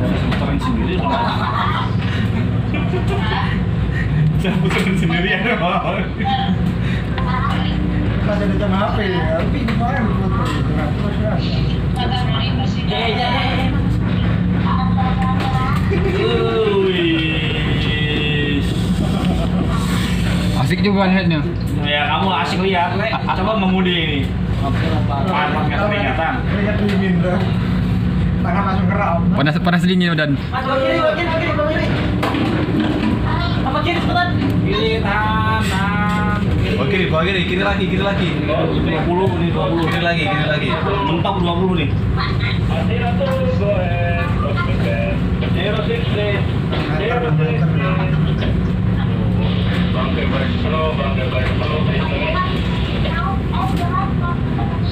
Puterin sendiri saya puterin sendirian Masih ada jam HP ya, tapi kemarin diputer gitu kan, terus ya. Asik juga lihatnya. Ya kamu asik lihat, coba mengemudi ini. Panas keringatan. Keringat dingin dah. Tangan langsung keram. Panas dingin dan. Mas, kiri. Apa kiri cepetan? Kiri kanan. Oh kiri lagi. 20 nih 20. Kiri lagi. Mentok 20 nih. Meter.